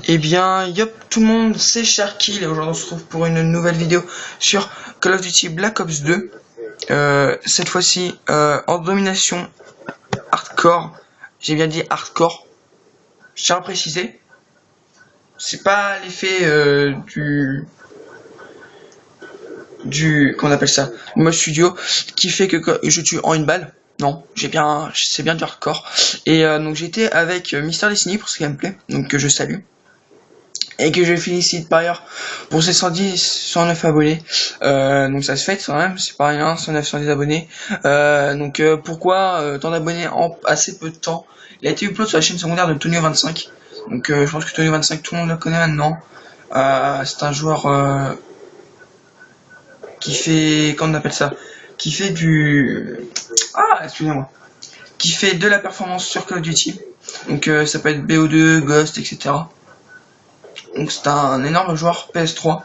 Eh bien, yop tout le monde, c'est Sharky et aujourd'hui on se retrouve pour une nouvelle vidéo sur Call of Duty Black Ops 2. Cette fois-ci en domination hardcore. J'ai bien dit hardcore. Je tiens à préciser, c'est pas l'effet du comment on appelle ça, du mode studio qui fait que je tue en une balle. Non, c'est bien du hardcore. Et donc j'étais avec Mister Destiny pour ce gameplay, donc que je salue. Et que je félicite par ailleurs pour ses 110, 109 abonnés. Donc ça se fait quand même, c'est pas rien, 109, 110 abonnés. Pourquoi tant d'abonnés en assez peu de temps? Il a été upload sur la chaîne secondaire de Tonio25. Donc je pense que Tonio25 tout le monde le connaît maintenant. C'est un joueur qui fait, comment on appelle ça? Qui fait excusez-moi. Qui fait de la performance sur Call of Duty. Donc ça peut être BO2, Ghost, etc. Donc c'est un énorme joueur PS3,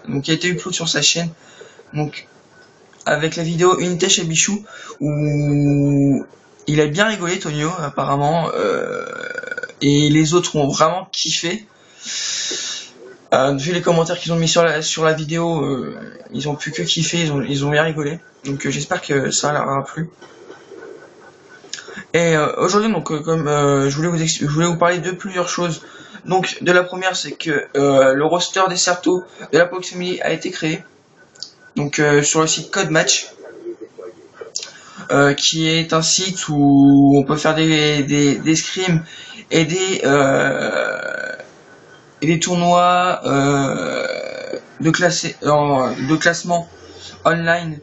donc qui a été upload sur sa chaîne, donc avec la vidéo Unité chez Bichou où il a bien rigolé Tonio apparemment, et les autres ont vraiment kiffé. Vu les commentaires qu'ils ont mis sur la vidéo, ils ont pu que kiffer, ils ont bien rigolé. Donc j'espère que ça leur a plu. Et aujourd'hui, donc, comme je voulais vous parler de plusieurs choses. Donc, de la première, c'est que le roster des Certo de la Pox Family a été créé. Donc, sur le site Code Match, qui est un site où on peut faire des scrims et des tournois de classement online.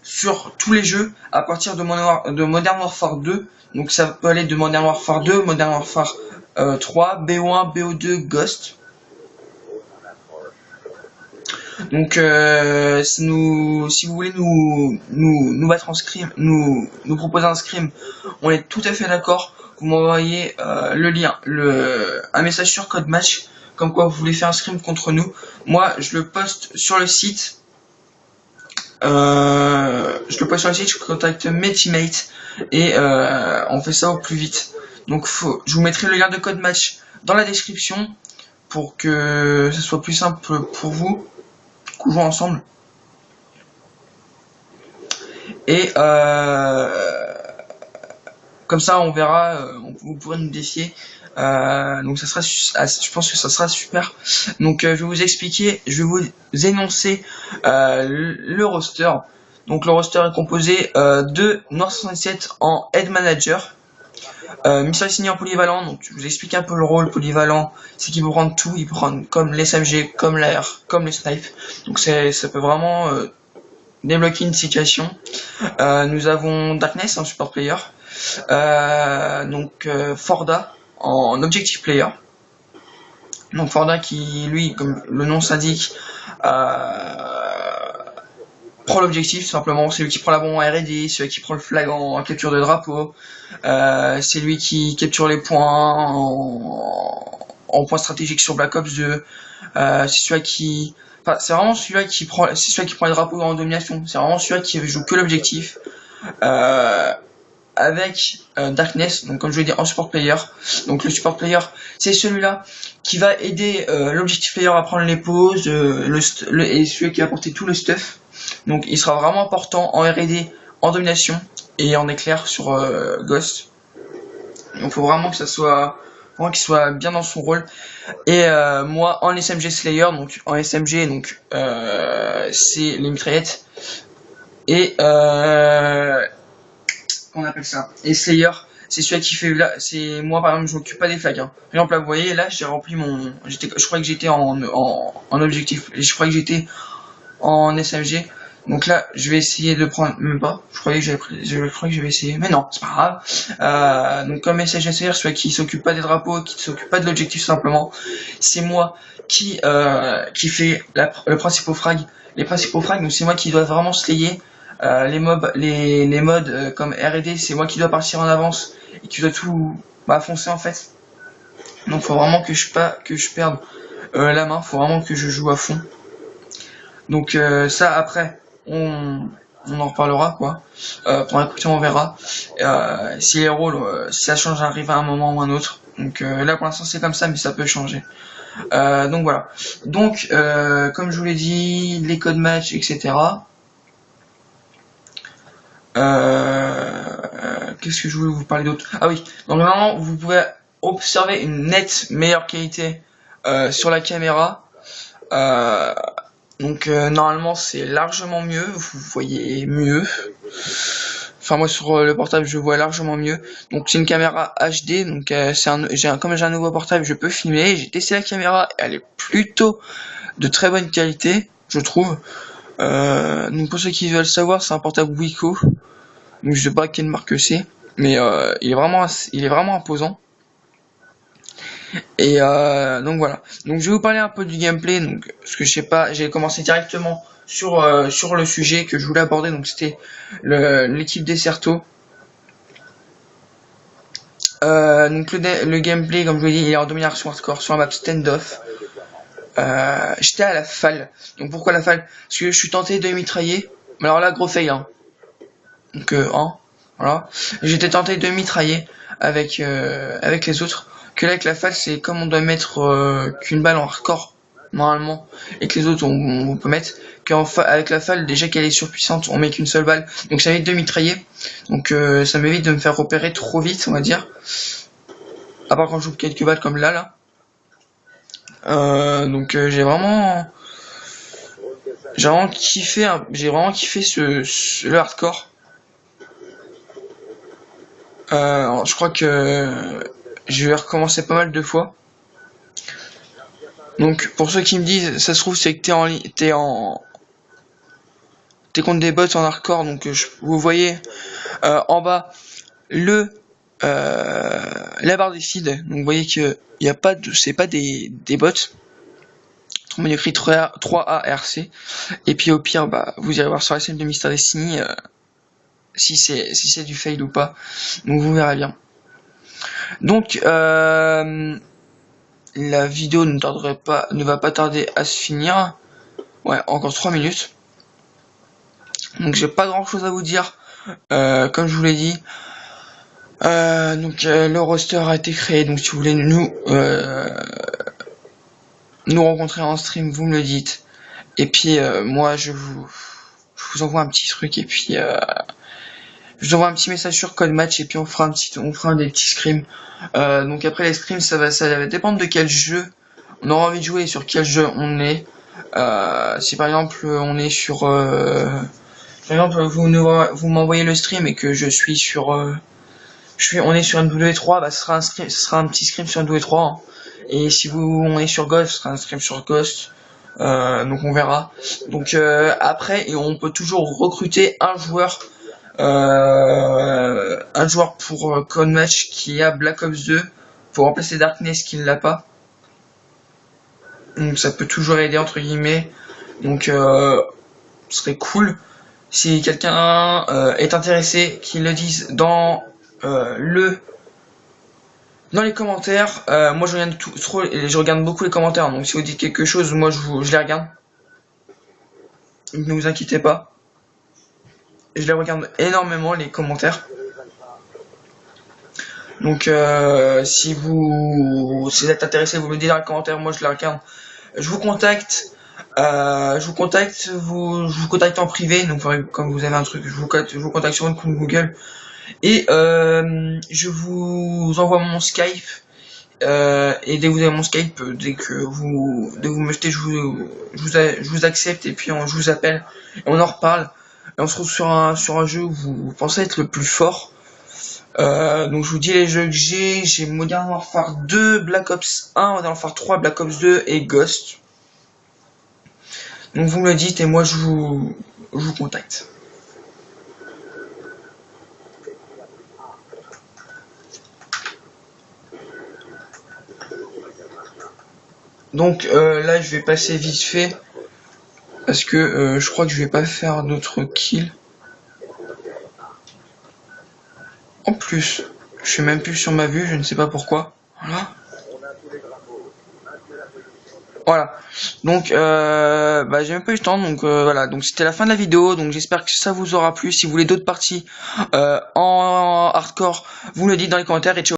Sur tous les jeux à partir de Modern Warfare 2. Donc ça peut aller de Modern Warfare 2, Modern Warfare 3, BO1, BO2, Ghost. Donc si vous voulez nous battre en scrim, nous proposer un scrim, on est tout à fait d'accord. Vous m'envoyez le lien, un message sur Code Match, comme quoi vous voulez faire un scrim contre nous. Moi je le poste sur le site. Je contacte mes teammates et on fait ça au plus vite. Donc je vous mettrai le lien de Code Match dans la description pour que ce soit plus simple pour vous qu'on joue ensemble. Et comme ça on verra, vous pourrez nous défier. Donc ça sera, je pense que ça sera super. Donc je vais vous expliquer, je vais vous énoncer le roster. Donc le roster est composé de Noir 67 en Head Manager, Mister Destiny en polyvalent. Donc je vous explique un peu le rôle polyvalent, c'est qu'il peut prendre tout, il peut prendre comme les SMG, comme l'air, comme les snipes. Donc ça peut vraiment débloquer une situation. Nous avons Darkness en support player, Forda en objective player. Donc Forda qui, lui, comme le nom s'indique, prend l'objectif simplement. C'est lui qui prend la bombe en R&D, c'est lui qui prend le flag en capture de drapeau, c'est lui qui capture les points en points stratégiques sur Black Ops 2, c'est celui qui... Enfin, c'est vraiment celui-là qui prend les drapeaux en domination. C'est vraiment celui-là qui joue que l'objectif. Avec Darkness, donc comme je l'ai dit en support player. Donc le support player, c'est celui-là qui va aider l'objective player à prendre les pauses, et celui qui va apporter tout le stuff. Donc il sera vraiment important en R&D, en domination et en éclair sur Ghost. Donc faut vraiment que ça soit qu'il soit bien dans son rôle. Et moi en SMG Slayer, donc en SMG, donc c'est les mitraillettes et on appelle ça. Et Slayer, c'est celui qui fait là, c'est moi par exemple, je m'occupe pas des flags. Hein. Par exemple là, vous voyez, là j'ai rempli je crois que j'étais en objectif, je crois que j'étais en SMG. Donc là, je vais essayer de prendre, même pas. Je crois que j'avais essayé, mais non, c'est pas grave. Donc comme SMG Slayer, celui qui s'occupe pas des drapeaux, qui s'occupe pas de l'objectif simplement, c'est moi qui fait le principal frag. Les principaux frags, donc c'est moi qui dois vraiment slayer. Les modes comme R&D, c'est moi qui dois partir en avance et qui dois tout foncer en fait. Donc faut vraiment que je perde la main, faut vraiment que je joue à fond. Donc ça après, on en reparlera quoi. Pour écouter, on verra si les rôles, si ça change arrive à un moment ou un autre. Donc là pour l'instant c'est comme ça, mais ça peut changer. Donc voilà. Donc comme je vous l'ai dit, les codes match, etc. Qu'est-ce que je voulais vous parler d'autre? Ah oui, donc normalement vous pouvez observer une nette meilleure qualité sur la caméra. Donc normalement c'est largement mieux, vous voyez mieux. Enfin moi sur le portable je vois largement mieux. Donc c'est une caméra HD, donc comme j'ai un nouveau portable je peux filmer. J'ai testé la caméra, elle est plutôt de très bonne qualité, je trouve. Donc pour ceux qui veulent savoir, c'est un portable Wiko. Donc je sais pas quelle marque c'est, mais il est vraiment imposant. Et donc voilà. Donc je vais vous parler un peu du gameplay. Donc parce que je sais pas, j'ai commencé directement sur le sujet que je voulais aborder. Donc c'était l'équipe Desserto. Donc le gameplay, comme je vous l'ai dit, il est en domination hardcore sur la map standoff. J'étais à la falle. Donc pourquoi la falle? Parce que je suis tenté de mitrailler. Mais alors là, gros fail. Hein. Donc voilà. J'étais tenté de mitrailler avec les autres. Que là avec la falle c'est comme on doit mettre qu'une balle en hardcore normalement et que les autres on peut mettre avec la falle déjà qu'elle est surpuissante on met qu'une seule balle donc ça m'évite de mitrailler donc ça m'évite de me faire repérer trop vite on va dire à part quand je joue quelques balles comme là donc j'ai vraiment kiffé le hardcore. Je crois que je vais recommencer pas mal de fois. Donc pour ceux qui me disent, ça se trouve c'est que t'es contre des bots en hardcore. Donc vous voyez en bas la barre des feeds. Donc vous voyez que y a pas de, c'est pas des bots. On a écrit 3ARC. Et puis au pire, bah vous irez voir sur la scène de Mister Destiny si c'est du fail ou pas. Donc vous verrez bien. Donc la vidéo ne va pas tarder à se finir. Ouais, encore 3 minutes. Donc j'ai pas grand chose à vous dire. Comme je vous l'ai dit. Le roster a été créé. Donc si vous voulez nous rencontrer en stream, vous me le dites. Et puis moi je vous envoie un petit truc et puis je vous envoie un petit message sur Code Match et puis on fera des petits scrims. Donc après les scrims ça va dépendre de quel jeu on aura envie de jouer et sur quel jeu on est. Si par exemple on est sur vous m'envoyez le stream et que je suis sur on est sur NW3, bah ce sera un petit scrim sur NW3 hein. Et si on est sur Ghost, ce sera un scrim sur Ghost. Donc on verra. Donc après, et on peut toujours recruter un joueur pour Code Match qui a Black Ops 2 pour remplacer Darkness qui ne l'a pas. Donc ça peut toujours aider entre guillemets. Donc ce serait cool si quelqu'un est intéressé qu'il le dise dans les commentaires. Moi je regarde beaucoup les commentaires, donc si vous dites quelque chose, moi je les regarde. Ne vous inquiétez pas. Je les regarde énormément les commentaires. Donc si vous êtes intéressé, vous me le dites dans les commentaires, moi je les regarde. Je vous contacte. Je vous contacte en privé, donc comme vous avez un truc, je vous contacte sur une compte Google. Et je vous envoie mon Skype et dès que vous avez mon Skype, dès que vous me jetez, je vous accepte et puis je vous appelle et on en reparle et on se retrouve sur un jeu où vous pensez être le plus fort. Donc je vous dis les jeux que j'ai Modern Warfare 2, Black Ops 1, Modern Warfare 3, Black Ops 2 et Ghost. Donc vous me le dites et moi je vous contacte. Donc là je vais passer vite fait parce que je crois que je vais pas faire d'autres kills. En plus, je suis même plus sur ma vue, je ne sais pas pourquoi. Voilà. Voilà. Donc, bah, j'ai même pas eu le temps. Donc, voilà. Donc, c'était la fin de la vidéo. Donc, j'espère que ça vous aura plu. Si vous voulez d'autres parties en hardcore, vous me le dites dans les commentaires et ciao.